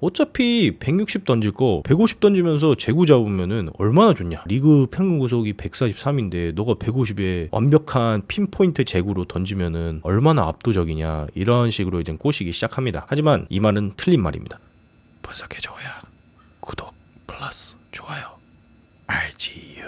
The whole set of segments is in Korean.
어차피 160 던질 거 150 던지면서 제구 잡으면은 얼마나 좋냐. 리그 평균 구속이 143인데 너가 150에 완벽한 핀포인트 제구로 던지면은 얼마나 압도적이냐. 이런 식으로 이제 꼬시기 시작합니다. 하지만 이 말은 틀린 말입니다. 분석해줘야 구독 플러스 좋아요 RGU.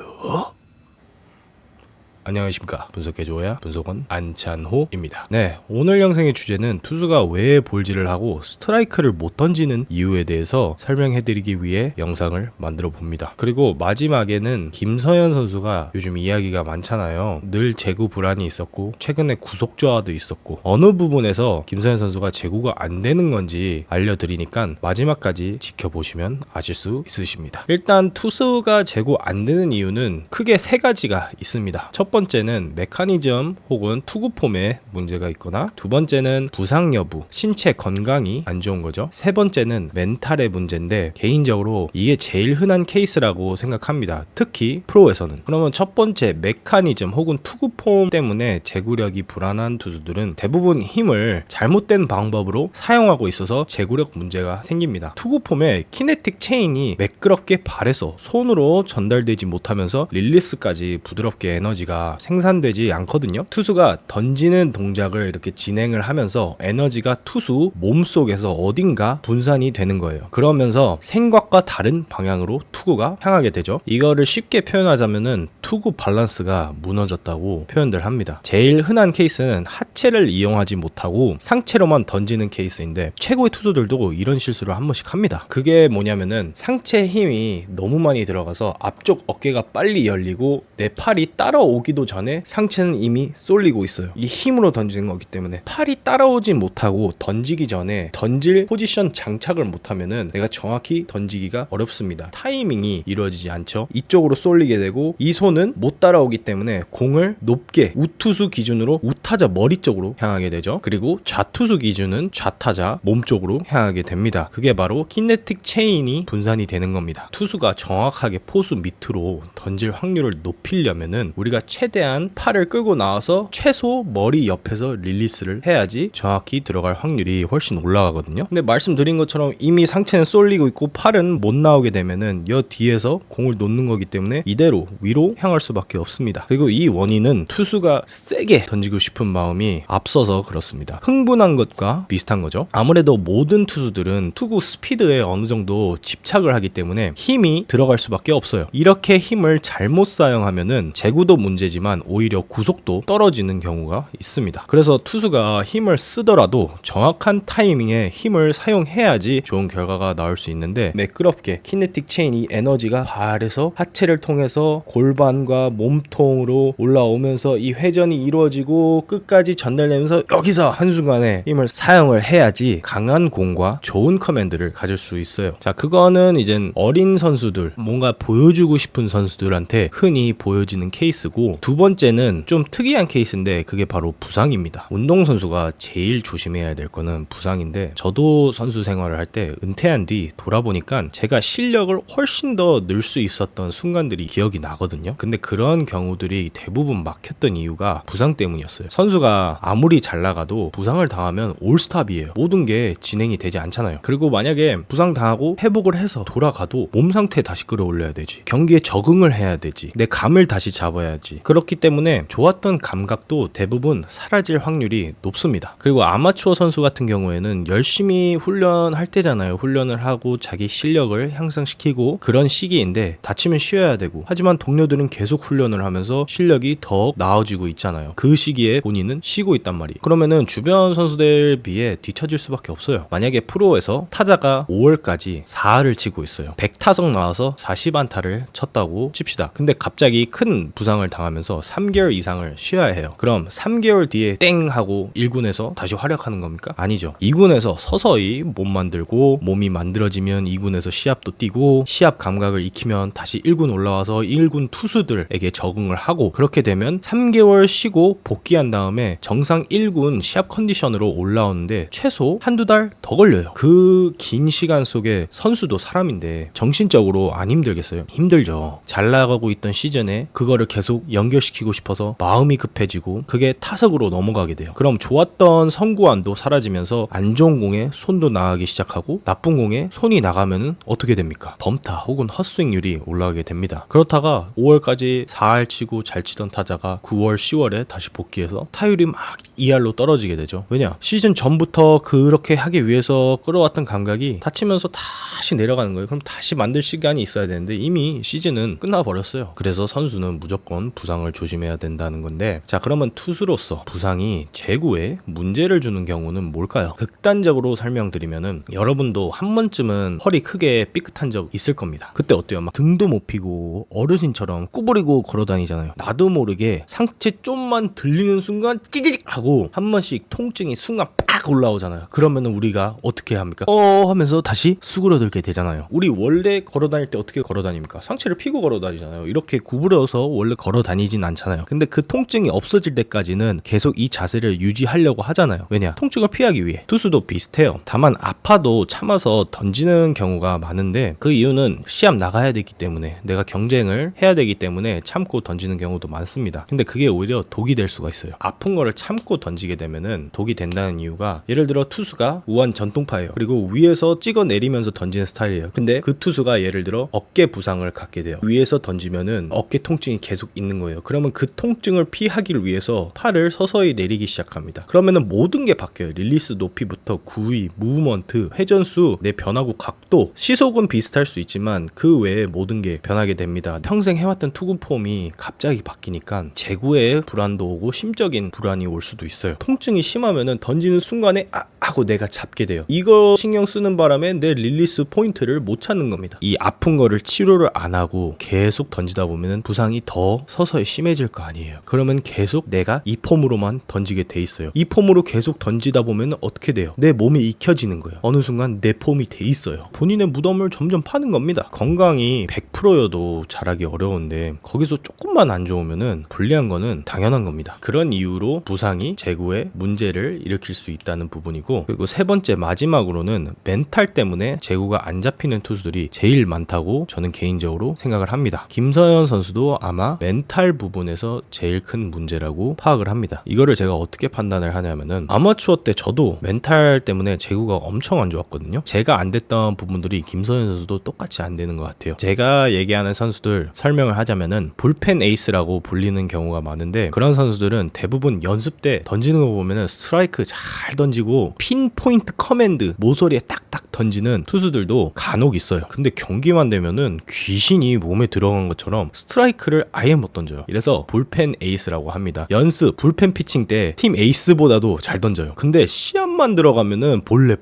안녕하십니까. 분석해줘야 분석원 안찬호입니다. 네, 오늘 영상의 주제는 투수가 왜 볼질을 하고 스트라이크를 못 던지는 이유에 대해서 설명해드리기 위해 영상을 만들어 봅니다. 그리고 마지막에는 김서현 선수가 요즘 이야기가 많잖아요. 늘 제구 불안이 있었고 최근에 구속 저하도 있었고 어느 부분에서 김서현 선수가 제구가 안 되는 건지 알려드리니까 마지막까지 지켜보시면 아실 수 있으십니다. 일단 투수가 제구 안 되는 이유는 크게 세 가지가 있습니다. 첫 번째는 메커니즘 혹은 투구 폼에 문제가 있거나, 두 번째는 부상 여부, 신체 건강이 안 좋은 거죠. 세 번째는 멘탈의 문제인데 개인적으로 이게 제일 흔한 케이스라고 생각합니다. 특히 프로에서는. 그러면 첫 번째 메커니즘 혹은 투구 폼 때문에 제구력이 불안한 투수들은 대부분 힘을 잘못된 방법으로 사용하고 있어서 제구력 문제가 생깁니다. 투구 폼에 키네틱 체인이 매끄럽게 발에서 손으로 전달되지 못하면서 릴리스까지 부드럽게 에너지가 생산되지 않거든요. 투수가 던지는 동작을 이렇게 진행을 하면서 에너지가 투수 몸속에서 어딘가 분산이 되는 거예요. 그러면서 생각과 다른 방향으로 투구가 향하게 되죠. 이거를 쉽게 표현하자면은 투구 밸런스가 무너졌다고 표현들 합니다. 제일 흔한 케이스는 하체를 이용하지 못하고 상체로만 던지는 케이스인데 최고의 투수들도 이런 실수를 한 번씩 합니다. 그게 뭐냐면은 상체 힘이 너무 많이 들어가서 앞쪽 어깨가 빨리 열리고 내 팔이 따라오기도 전에 상체는 이미 쏠리고 있어요. 이 힘으로 던지는 거기 때문에 팔이 따라오지 못하고 던지기 전에 던질 포지션 장착을 못하면은 내가 정확히 던지기가 어렵습니다. 타이밍이 이루어지지 않죠. 이쪽으로 쏠리게 되고 이 손은 못 따라오기 때문에 공을 높게 우투수 기준으로 우타자 머리 쪽으로 향하게 되죠. 그리고 좌투수 기준은 좌타자 몸 쪽으로 향하게 됩니다. 그게 바로 키네틱 체인이 분산이 되는 겁니다. 투수가 정확하게 포수 밑으로 던질 확률을 높이려면은 우리가 최대한 팔을 끌고 나와서 최소 머리 옆에서 릴리스를 해야지 정확히 들어갈 확률이 훨씬 올라가거든요. 근데 말씀드린 것처럼 이미 상체는 쏠리고 있고 팔은 못 나오게 되면은 여 뒤에서 공을 놓는 거기 때문에 이대로 위로 향할 수밖에 없습니다. 그리고 이 원인은 투수가 세게 던지고 싶은 마음이 앞서서 그렇습니다. 흥분한 것과 비슷한 거죠. 아무래도 모든 투수들은 투구 스피드에 어느 정도 집착을 하기 때문에 힘이 들어갈 수밖에 없어요. 이렇게 힘을 잘못 사용하면은 제구도 문제지만 오히려 구속도 떨어지는 경우가 있습니다. 그래서 투수가 힘을 쓰더라도 정확한 타이밍에 힘을 사용해야지 좋은 결과가 나올 수 있는데 매끄럽게 키네틱 체인이 에너지가 발에서 하체를 통해서 골반과 몸통으로 올라오면서 이 회전이 이루어지고 끝까지 전달되면서 여기서 한순간에 힘을 사용을 해야지 강한 공과 좋은 커맨드를 가질 수 있어요. 자, 그거는 이젠 어린 선수들, 뭔가 보여주고 싶은 선수들한테 흔히 보여지는 케이스고, 두 번째는 좀 특이한 케이스인데 그게 바로 부상입니다. 운동선수가 제일 조심해야 될 거는 부상인데, 저도 선수 생활을 할 때 은퇴한 뒤 돌아보니까 제가 실력을 훨씬 더 늘 수 있었던 순간들이 기억이 나거든요. 근데 그런 경우들이 대부분 막혔던 이유가 부상 때문이었어요. 선수가 아무리 잘 나가도 부상을 당하면 올스탑이에요. 모든 게 진행이 되지 않잖아요. 그리고 만약에 부상 당하고 회복을 해서 돌아가도 몸 상태 다시 끌어올려야 되지, 경기에 적응을 해야 되지, 내 감을 다시 잡아야지. 그렇기 때문에 좋았던 감각도 대부분 사라질 확률이 높습니다. 그리고 아마추어 선수 같은 경우에는 열심히 훈련할 때잖아요. 훈련을 하고 자기 실력을 향상시키고 그런 시기인데 다치면 쉬어야 되고, 하지만 동료들은 계속 훈련을 하면서 실력이 더 나아지고 있잖아요. 그 시기에 본인은 쉬고 있단 말이에요. 그러면은 주변 선수들에 비해 뒤처질 수밖에 없어요. 만약에 프로에서 타자가 5월까지 4할을 치고 있어요. 100타석 나와서 40안타를 쳤다고 칩시다. 근데 갑자기 큰 부상을 당하면서 3개월 이상을 쉬어야 해요. 그럼 3개월 뒤에 땡 하고 1군에서 다시 활약하는 겁니까? 아니죠. 2군에서 서서히 몸 만들고, 몸이 만들어지면 2군에서 시합도 뛰고, 시합 감각을 익히면 다시 1군 올라와서 1군 투수들에게 적응을 하고, 그렇게 되면 3개월 쉬고 복귀한 다음에 정상 1군 시합 컨디션으로 올라오는데 최소 한두 달 더 걸려요. 그 긴 시간 속에 선수도 사람인데 정신적으로 안 힘들겠어요? 힘들죠. 잘 나가고 있던 시즌에 그거를 계속 연기 연결시키고 싶어서 마음이 급해지고 그게 타석으로 넘어가게 돼요. 그럼 좋았던 선구안도 사라지면서 안 좋은 공에 손도 나가기 시작하고 나쁜 공에 손이 나가면은 어떻게 됩니까? 범타 혹은 헛스윙률이 올라가게 됩니다. 그렇다가 5월까지 4할 치고 잘 치던 타자가 9월, 10월에 다시 복귀해서 타율이 막 2할로 떨어지게 되죠. 왜냐? 시즌 전부터 그렇게 하기 위해서 끌어왔던 감각이 다치면서 다시 내려가는 거예요. 그럼 다시 만들 시간이 있어야 되는데 이미 시즌은 끝나버렸어요. 그래서 선수는 무조건 부상을 조심해야 된다는 건데, 자, 그러면 투수로서 부상이 제구에 문제를 주는 경우는 뭘까요? 극단적으로 설명드리면은 여러분도 한 번쯤은 허리 크게 삐끗한 적 있을 겁니다. 그때 어때요? 막 등도 못 펴고 어르신처럼 구부리고 걸어다니잖아요. 나도 모르게 상체 좀만 들리는 순간 찌지직 하고 한 번씩 통증이 순간 빡 올라오잖아요. 그러면은 우리가 어떻게 합니까? 하면서 다시 수그러들게 되잖아요. 우리 원래 걸어다닐 때 어떻게 걸어다닙니까? 상체를 펴고 걸어다니잖아요. 이렇게 구부려서 원래 걸어다니진 않잖아요. 근데 그 통증이 없어질 때까지는 계속 이 자세를 유지하려고 하잖아요. 왜냐? 통증을 피하기 위해. 투수도 비슷해요. 다만 아파도 참아서 던지는 경우가 많은데 그 이유는 시합 나가야 되기 때문에, 내가 경쟁을 해야 되기 때문에 참고 던지는 경우도 많습니다. 근데 그게 오히려 독이 될 수가 있어요. 아픈 거를 참고 던지게 되면은 독이 된다는 이유가, 예를 들어 투수가 우한 전통파예요. 그리고 위에서 찍어 내리면서 던지는 스타일이에요. 근데 그 투수가 예를 들어 어깨 부상을 갖게 돼요. 위에서 던지면은 어깨 통증이 계속 있는 거예요. 그러면 그 통증을 피하기 위해서 팔을 서서히 내리기 시작합니다. 그러면은 모든 게 바뀌어요. 릴리스 높이부터 구위, 무브먼트, 회전수, 내 변화구 각도, 시속은 비슷할 수 있지만 그 외에 모든 게 변하게 됩니다. 평생 해왔던 투구 폼이 갑자기 바뀌니까 제구에 불안도 오고 심적인 불안이 올 수도 있어요. 통증이 심하면은 던지는 순간에 하고 내가 잡게 돼요. 이거 신경 쓰는 바람에 내 릴리스 포인트를 못 찾는 겁니다. 이 아픈 거를 치료를 안 하고 계속 던지다 보면은 부상이 더 서서히 심해질 거 아니에요. 그러면 계속 내가 이 폼으로만 던지게 돼 있어요. 이 폼으로 계속 던지다 보면 어떻게 돼요? 내 몸이 익혀지는 거예요. 어느 순간 내 폼이 돼 있어요. 본인의 무덤을 점점 파는 겁니다. 건강이 100%여도 잘하기 어려운데 거기서 조금만 안 좋으면은 불리한 거는 당연한 겁니다. 그런 이유로 부상이 제구에 문제를 일으킬 수 있다는 부분이고, 그리고 세 번째 마지막으로는 멘탈 때문에 제구가 안 잡히는 투수들이 제일 많다고 저는 개인적으로 생각을 합니다. 김서현 선수도 아마 멘탈 부분에서 제일 큰 문제라고 파악을 합니다. 이거를 제가 어떻게 판단을 하냐면은, 아마추어 때 저도 멘탈 때문에 제구가 엄청 안 좋았거든요. 제가 안 됐던 부분들이 김서현 선수도 똑같이 안 되는 것 같아요. 제가 얘기하는 선수들 설명을 하자면은 불펜 에이스라고 불리는 경우가 많은데, 그런 선수들은 대부분 연습 때 던지는 거 보면은 스트라이크 잘 던지고 핀포인트 커맨드 모서리에 딱딱 던지는 투수들도 간혹 있어요. 근데 경기만 되면은 귀신이 몸에 들어간 것처럼 스트라이크를 아예 못 던져요. 이래서 불펜 에이스라고 합니다. 연습 불펜 피칭 때 팀 에이스보다도 잘 던져요. 근데 시합만 들어가면은 볼래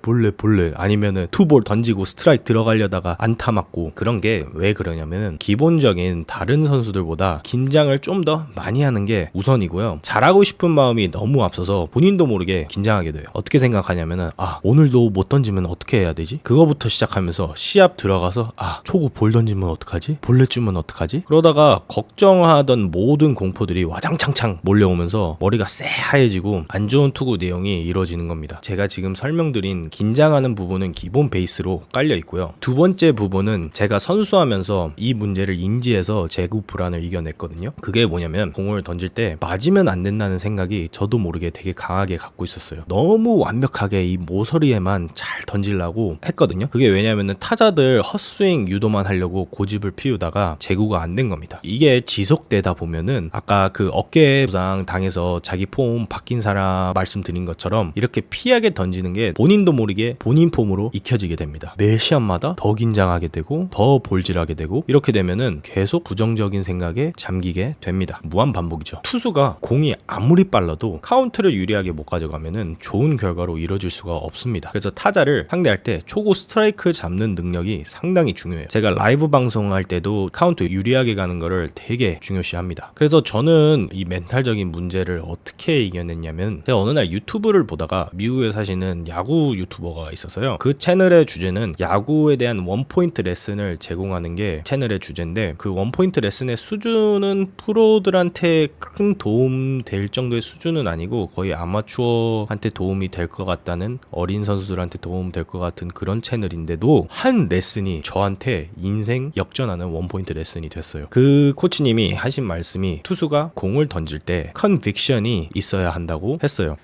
아니면은 투볼 던지고 스트라이크 들어가려다가 안타 맞고, 그런 게 왜 그러냐면은 기본적인 다른 선수들보다 긴장을 좀 더 많이 하는 게 우선이고요. 잘하고 싶은 마음이 너무 앞서서 본인도 모르게 긴장하게 돼요. 어떻게 생각하냐면은, 오늘도 못 던지면 어떻게 해야 되지? 그거부터 시작하면서 시합 들어가서 초구 볼 던지면 어떡하지? 볼넷 주면 어떡하지? 그러다가 걱정하던 모든 공포들이 와장창창 몰려오면서 머리가 새하얘지고 안 좋은 투구 내용이 이루어지는 겁니다. 제가 지금 설명드린 긴장하는 부분은 기본 베이스로 깔려 있고요. 두 번째 부분은 제가 선수하면서 이 문제를 인지해서 제구 불안을 이겨냈거든요. 그게 뭐냐면, 공을 던질 때 맞으면 안 된다는 생각이 저도 모르게 되게 강하게 갖고 있었어요. 너무 완벽하게 이 모서리에만 잘 던지려고 했거든요. 그게 왜냐면은 타자들 헛스윙 유도만 하려고 고집을 피우다가 제구가 안 된 겁니다. 이게 지속되다 보면은 아까 그 어깨 부상 당해서 자기 폼 바뀐 사람 말씀드린 것처럼 이렇게 피하게 던지는 게 본인도 모르게 본인 폼으로 익혀지게 됩니다. 매 시합마다 더 긴장하게 되고 더 볼질하게 되고, 이렇게 되면은 계속 부정적인 생각에 잠기게 됩니다. 무한 반복이죠. 투수가 공이 아무리 빨라도 카운트를 유리하게 못 가져가면은 좋은 결과로 이뤄질 수가 없습니다. 그래서 타자를 상대할 때 초구 스트라이크 잡는 능력이 상당히 중요해요. 제가 라이브 방송할 때도 카운트 유리하게 가는 거를 되게 중요시합니다. 그래서 저는 이 멘탈적인 문제를 어떻게 이겨냈냐면, 제가 어느 날 유튜브를 보다가 미국에 사시는 야구 유튜버가 있었어요. 그 채널의 주제는 야구에 대한 원포인트 레슨을 제공하는 게 채널의 주제인데, 그 원포인트 레슨의 수준은 프로들한테 큰 도움 될 정도의 수준은 아니고 거의 아마추어한테 도움이 될 것 같다는, 어린 선수들한테 도움 될 것 같은 그런 채널인데도 때도 한 레슨이 저한테 인생 역전하는 원포인트 레슨이 됐어요. 그 코치님이 하신 말씀이 투수가 공을 던질 때 컨빅션이 있어야 한다고 했어요.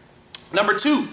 Number 2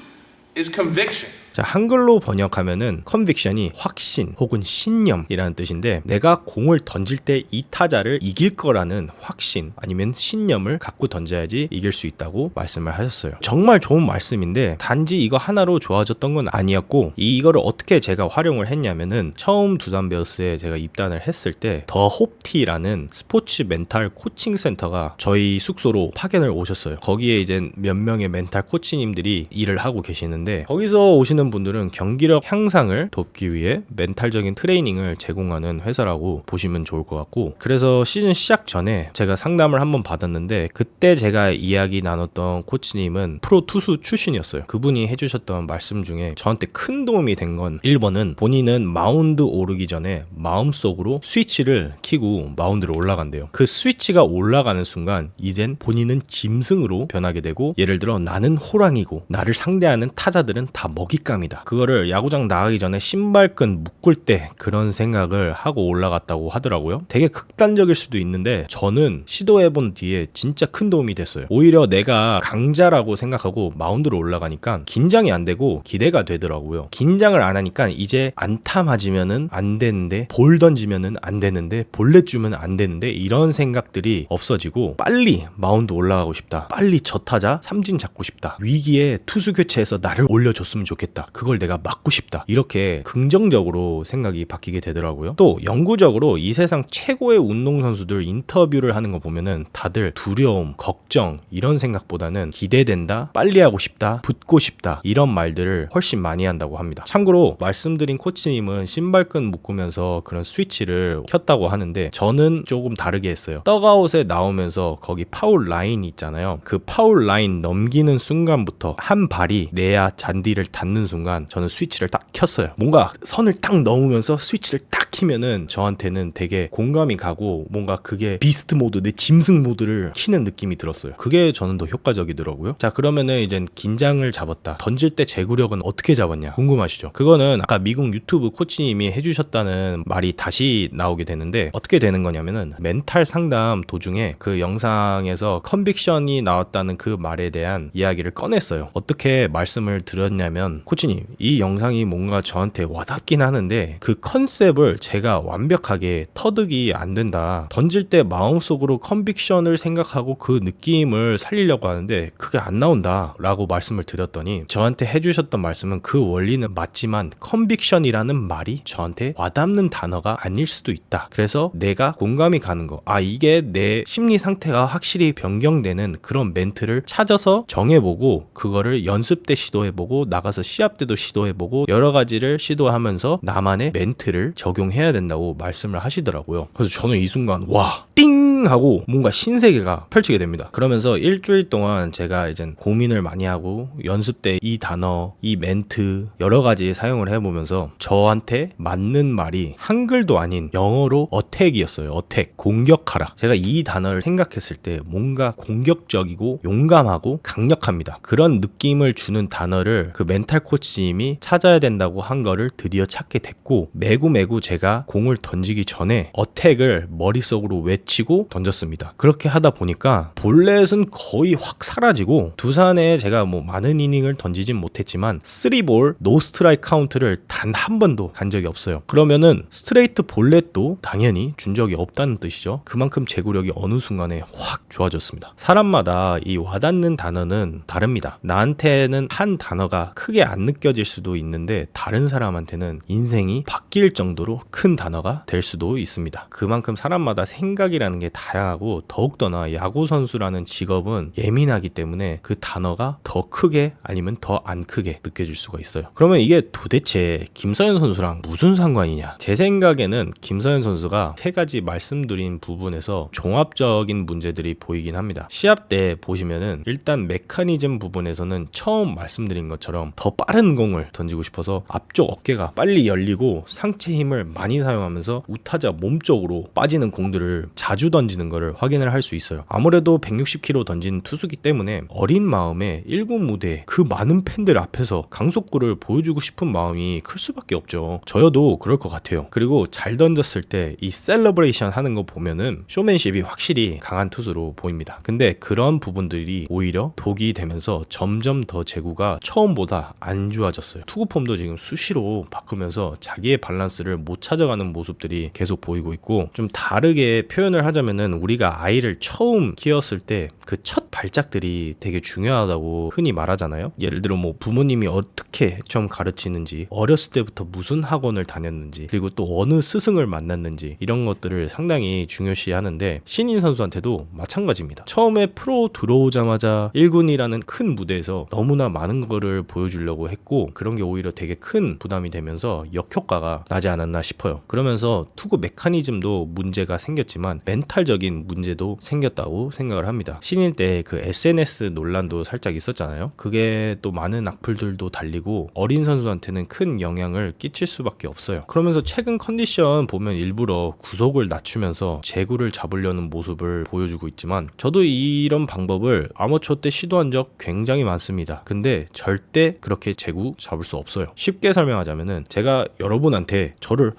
is conviction. 자, 한글로 번역하면은 컨빅션이 확신 혹은 신념이라는 뜻인데, 내가 공을 던질 때 이 타자를 이길 거라는 확신 아니면 신념을 갖고 던져야지 이길 수 있다고 말씀을 하셨어요. 정말 좋은 말씀인데 단지 이거 하나로 좋아졌던 건 아니었고, 이거를 어떻게 제가 활용을 했냐면은 처음 두산 베어스에 제가 입단을 했을 때 더 홉티라는 스포츠 멘탈 코칭 센터가 저희 숙소로 파견을 오셨어요. 거기에 이제 몇 명의 멘탈 코치님들이 일을 하고 계시는데, 거기서 오시는 분들은 경기력 향상을 돕기 위해 멘탈적인 트레이닝을 제공하는 회사라고 보시면 좋을 것 같고, 그래서 시즌 시작 전에 제가 상담을 한번 받았는데, 그때 제가 이야기 나눴던 코치님은 프로 투수 출신이었어요. 그분이 해주셨던 말씀 중에 저한테 큰 도움이 된 건 1번은 본인은 마운드 오르기 전에 마음속으로 스위치를 켜고 마운드로 올라간대요. 그 스위치가 올라가는 순간 이젠 본인은 짐승으로 변하게 되고, 예를 들어 나는 호랑이고 나를 상대하는 타자들은 다 먹잇감 이다. 그거를 야구장 나가기 전에 신발끈 묶을 때 그런 생각을 하고 올라갔다고 하더라고요. 되게 극단적일 수도 있는데 저는 시도해본 뒤에 진짜 큰 도움이 됐어요. 오히려 내가 강자라고 생각하고 마운드로 올라가니까 긴장이 안 되고 기대가 되더라고요. 긴장을 안 하니까 이제 안타 맞으면은 안 되는데, 볼 던지면은 안 되는데, 볼넷 주면 안 되는데, 이런 생각들이 없어지고 빨리 마운드 올라가고 싶다. 빨리 저 타자 삼진 잡고 싶다. 위기에 투수 교체해서 나를 올려줬으면 좋겠다. 그걸 내가 막고 싶다. 이렇게 긍정적으로 생각이 바뀌게 되더라고요. 또 영구적으로 이 세상 최고의 운동선수들 인터뷰를 하는 거 보면은 다들 두려움, 걱정 이런 생각보다는 기대된다, 빨리 하고 싶다, 붙고 싶다 이런 말들을 훨씬 많이 한다고 합니다. 참고로 말씀드린 코치님은 신발끈 묶으면서 그런 스위치를 켰다고 하는데, 저는 조금 다르게 했어요. 떡아웃에 나오면서 거기 파울 라인이 있잖아요. 그 파울 라인 넘기는 순간부터 한 발이 내야 잔디를 닿는 순간 저는 스위치를 딱 켰어요. 뭔가 선을 딱 넘으면서 스위치를 딱 키면은 저한테는 되게 공감이 가고, 뭔가 그게 비스트 모드, 내 짐승 모드를 키는 느낌이 들었어요. 그게 저는 더 효과적이더라고요. 자, 그러면은 이제 긴장을 잡았다. 던질 때 제구력은 어떻게 잡았냐 궁금하시죠? 그거는 아까 미국 유튜브 코치님이 해주셨다는 말이 다시 나오게 되는데, 어떻게 되는 거냐면은 멘탈 상담 도중에 그 영상에서 컨빅션이 나왔다는 그 말에 대한 이야기를 꺼냈어요. 어떻게 말씀을 드렸냐면, 코치님 이 영상이 뭔가 저한테 와닿긴 하는데 그 컨셉을 제가 완벽하게 터득이 안 된다. 던질 때 마음속으로 컨빅션을 생각하고 그 느낌을 살리려고 하는데 그게 안 나온다 라고 말씀을 드렸더니, 저한테 해주셨던 말씀은 그 원리는 맞지만 컨빅션이라는 말이 저한테 와닿는 단어가 아닐 수도 있다. 그래서 내가 공감이 가는 거, 이게 내 심리 상태가 확실히 변경되는 그런 멘트를 찾아서 정해보고, 그거를 연습 때 시도해보고 나가서 시합 때도 시도해보고 여러 가지를 시도하면서 나만의 멘트를 적용해야 된다고 말씀을 하시더라고요. 그래서 저는 이 순간 와, 띵 하고 뭔가 신세계가 펼치게 됩니다. 그러면서 일주일 동안 제가 이제 고민을 많이 하고 연습 때 이 단어, 이 멘트 여러 가지 사용을 해보면서 저한테 맞는 말이 한글도 아닌 영어로 어택이었어요. 어택, 공격하라. 제가 이 단어를 생각했을 때 뭔가 공격적이고 용감하고 강력합니다. 그런 느낌을 주는 단어를 그 멘탈 코치님이 찾아야 된다고 한 거를 드디어 찾게 됐고, 매구 제가 공을 던지기 전에 어택을 머릿속으로 외치고 던졌습니다. 그렇게 하다 보니까 볼넷은 거의 확 사라지고, 두산에 제가 뭐 많은 이닝을 던지진 못했지만 3볼 노 스트라이크 카운트를 단 한 번도 간 적이 없어요. 그러면은 스트레이트 볼넷도 당연히 준 적이 없다는 뜻이죠. 그만큼 제구력이 어느 순간에 확 좋아졌습니다. 사람마다 이 와닿는 단어는 다릅니다. 나한테는 한 단어가 크게 안 느껴질 수도 있는데 다른 사람한테는 인생이 바뀔 정도로 큰 단어가 될 수도 있습니다. 그만큼 사람마다 생각이라는 게 다양하고, 더욱더나 야구선수라는 직업은 예민하기 때문에 그 단어가 더 크게 아니면 더 안 크게 느껴질 수가 있어요. 그러면 이게 도대체 김서현 선수랑 무슨 상관이냐? 제 생각에는 김서현 선수가 세 가지 말씀드린 부분에서 종합적인 문제들이 보이긴 합니다. 시합 때 보시면은 일단 메커니즘 부분에서는 처음 말씀드린 것처럼 더 빠른 공을 던지고 싶어서 앞쪽 어깨가 빨리 열리고 상체 힘을 많이 사용하면서 우타자 몸쪽으로 빠지는 공들을 자주 던지는 것을 확인을 할 수 있어요. 아무래도 160km 던진 투수기 때문에 어린 마음에 1군 무대 그 많은 팬들 앞에서 강속구를 보여주고 싶은 마음이 클 수밖에 없죠. 저여도 그럴 것 같아요. 그리고 잘 던졌을 때 이 셀러브레이션 하는 거 보면은 쇼맨십이 확실히 강한 투수로 보입니다. 근데 그런 부분들이 오히려 독이 되면서 점점 더 제구가 처음보다 안 좋아졌어요. 투구 폼도 지금 수시로 바꾸면서 자기의 밸런스를 못 찾아가는 모습들이 계속 보이고 있고, 좀 다르게 표현을 하자면은 우리가 아이를 처음 키웠을 때 그 첫 발작들이 되게 중요하다고 흔히 말하잖아요. 예를 들어 뭐 부모님이 어떻게 좀 가르치는지, 어렸을 때부터 무슨 학원을 다녔는지, 그리고 또 어느 스승을 만났는지, 이런 것들을 상당히 중요시하는데 신인 선수한테도 마찬가지입니다. 처음에 프로 들어오자마자 1군이라는 큰 무대에서 너무나 많은 거를 보여주려고 했고, 그런 게 오히려 되게 큰 부담이 되면서 역효과가 나지 않았나 싶어요. 그러면서 투구 메커니즘도 문제가 생겼지만 멘탈적인 문제도 생겼다고 생각을 합니다. 신인 때 그 SNS 논란도 살짝 있었잖아요. 그게 또 많은 악플들도 달리고 어린 선수한테는 큰 영향을 끼칠 수밖에 없어요. 그러면서 최근 컨디션 보면 일부러 구속을 낮추면서 제구를 잡으려는 모습을 보여주고 있지만, 저도 이런 방법을 아마추어 때 시도한 적 굉장히 많습니다. 근데 절대 그렇게 제구 잡을 수 없어요. 쉽게 설명하자면은 제가 여러분한테 저를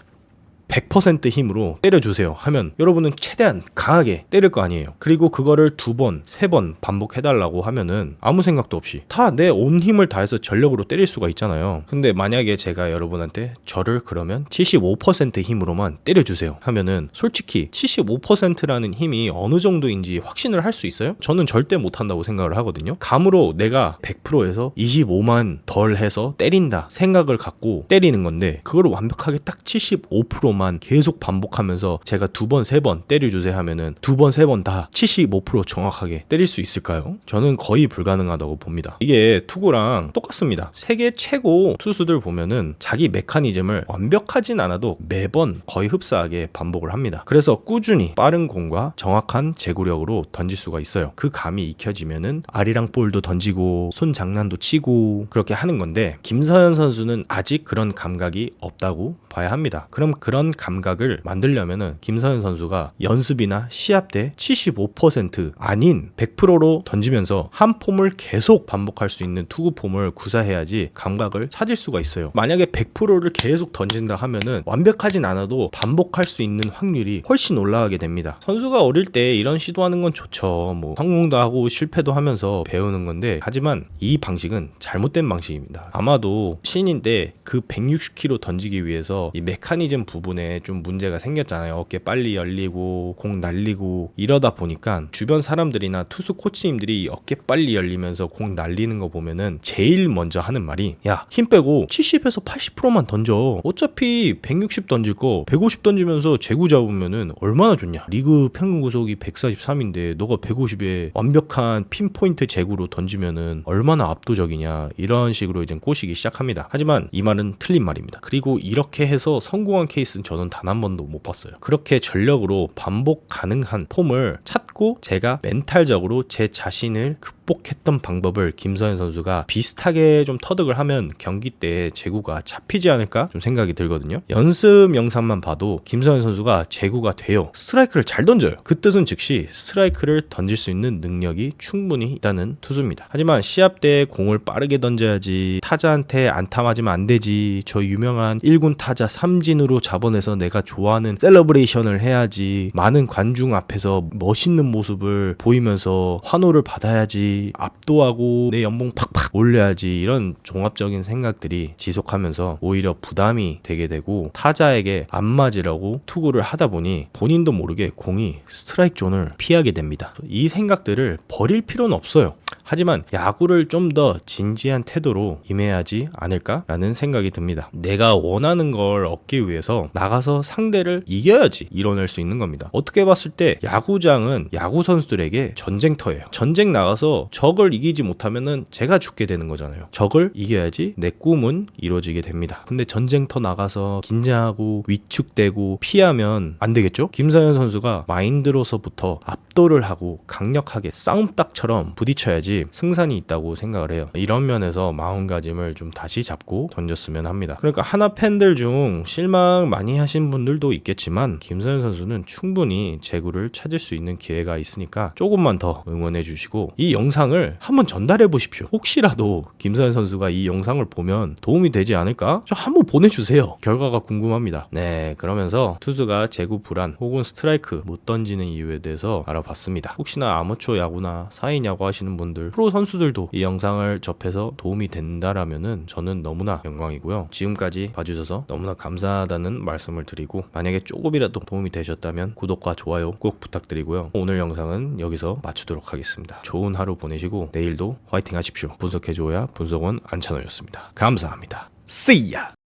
100% 힘으로 때려주세요 하면 여러분은 최대한 강하게 때릴 거 아니에요. 그리고 그거를 2번, 3번 반복해달라고 하면은 아무 생각도 없이 다 내 온 힘을 다해서 전력으로 때릴 수가 있잖아요. 근데 만약에 제가 여러분한테 저를 그러면 75% 힘으로만 때려주세요 하면은 솔직히 75%라는 힘이 어느 정도인지 확신을 할 수 있어요? 저는 절대 못한다고 생각을 하거든요. 감으로 내가 100%에서 25만 덜 해서 때린다 생각을 갖고 때리는 건데, 그걸 완벽하게 딱 75%만 계속 반복하면서 제가 2번, 3번 때려주세요 하면은 2번, 3번 다 75% 정확하게 때릴 수 있을까요? 저는 거의 불가능하다고 봅니다. 이게 투구랑 똑같습니다. 세계 최고 투수들 보면은 자기 메커니즘을 완벽하진 않아도 매번 거의 흡사하게 반복을 합니다. 그래서 꾸준히 빠른 공과 정확한 제구력으로 던질 수가 있어요. 그 감이 익혀지면은 아리랑 볼도 던지고 손 장난도 치고 그렇게 하는 건데, 김서현 선수는 아직 그런 감각이 없다고 봐야 합니다. 그럼 그런 감각을 만들려면은 김서현 선수가 연습이나 시합 때 75% 아닌 100%로 던지면서 한 폼을 계속 반복할 수 있는 투구 폼을 구사해야지 감각을 찾을 수가 있어요. 만약에 100%를 계속 던진다 하면은 완벽하진 않아도 반복할 수 있는 확률이 훨씬 올라가게 됩니다. 선수가 어릴 때 이런 시도하는 건 좋죠. 뭐 성공도 하고 실패도 하면서 배우는 건데, 하지만 이 방식은 잘못된 방식입니다. 아마도 신인 때 그 160km 던지기 위해서 이 메커니즘 부분에 좀 문제가 생겼잖아요. 어깨 빨리 열리고 공 날리고 이러다 보니까 주변 사람들이나 투수 코치님들이 어깨 빨리 열리면서 공 날리는 거 보면은 제일 먼저 하는 말이, 야, 힘 빼고 70에서 80%만 던져. 어차피 160 던질 거 150 던지면서 제구 잡으면은 얼마나 좋냐. 리그 평균 구속이 143인데 너가 150에 완벽한 핀포인트 제구로 던지면은 얼마나 압도적이냐. 이런 식으로 이제 꼬시기 시작합니다. 하지만 이 말은 틀린 말입니다. 그리고 이렇게 해서 성공한 케이스는 저는 단 한 번도 못 봤어요. 그렇게 전력으로 반복 가능한 폼을 찾고 제가 멘탈적으로 제 자신을 극복했던 방법을 김서현 선수가 비슷하게 좀 터득을 하면 경기 때 제구가 잡히지 않을까 좀 생각이 들거든요. 연습 영상만 봐도 김서현 선수가 제구가 돼요. 스트라이크를 잘 던져요. 그 뜻은 즉시 스트라이크를 던질 수 있는 능력이 충분히 있다는 투수입니다. 하지만 시합 때 공을 빠르게 던져야지, 타자한테 안타 맞으면 안 되지, 저 유명한 1군 타자 삼진으로 잡아내서 내가 좋아하는 셀러브레이션을 해야지, 많은 관중 앞에서 멋있는 모습을 보이면서 환호를 받아야지, 압도하고 내 연봉 팍팍 올려야지, 이런 종합적인 생각들이 지속하면서 오히려 부담이 되게 되고 타자에게 안 맞으려고 투구를 하다 보니 본인도 모르게 공이 스트라이크 존을 피하게 됩니다. 이 생각들을 버릴 필요는 없어요. 하지만 야구를 좀 더 진지한 태도로 임해야지 않을까라는 생각이 듭니다. 내가 원하는 걸 얻기 위해서 나가서 상대를 이겨야지 이뤄낼 수 있는 겁니다. 어떻게 봤을 때 야구장은 야구 선수들에게 전쟁터예요. 전쟁 나가서 적을 이기지 못하면은 제가 죽게 되는 거잖아요. 적을 이겨야지 내 꿈은 이루어지게 됩니다. 근데 전쟁터 나가서 긴장하고 위축되고 피하면 안 되겠죠? 김서현 선수가 마인드로서부터 압도를 하고 강력하게 싸움닭처럼 부딪혀야지 때까지 승산이 있다고 생각을 해요. 이런 면에서 마음가짐을 좀 다시 잡고 던졌으면 합니다. 그러니까 하나 팬들 중 실망 많이 하신 분들도 있겠지만 김서현 선수는 충분히 제구를 찾을 수 있는 기회가 있으니까 조금만 더 응원해 주시고 이 영상을 한번 전달해 보십시오. 혹시라도 김서현 선수가 이 영상을 보면 도움이 되지 않을까? 좀 한번 보내주세요. 결과가 궁금합니다. 네, 그러면서 투수가 제구 불안 혹은 스트라이크 못 던지는 이유에 대해서 알아봤습니다. 혹시나 아마추어 야구나 4인 야구 하시는 분들, 프로 선수들도 이 영상을 접해서 도움이 된다라면은 저는 너무나 영광이고요. 지금까지 봐주셔서 너무나 감사하다는 말씀을 드리고, 만약에 조금이라도 도움이 되셨다면 구독과 좋아요 꼭 부탁드리고요. 오늘 영상은 여기서 마치도록 하겠습니다. 좋은 하루 보내시고 내일도 화이팅 하십시오. 분석해줘야 분석원 안찬호였습니다. 감사합니다. See ya!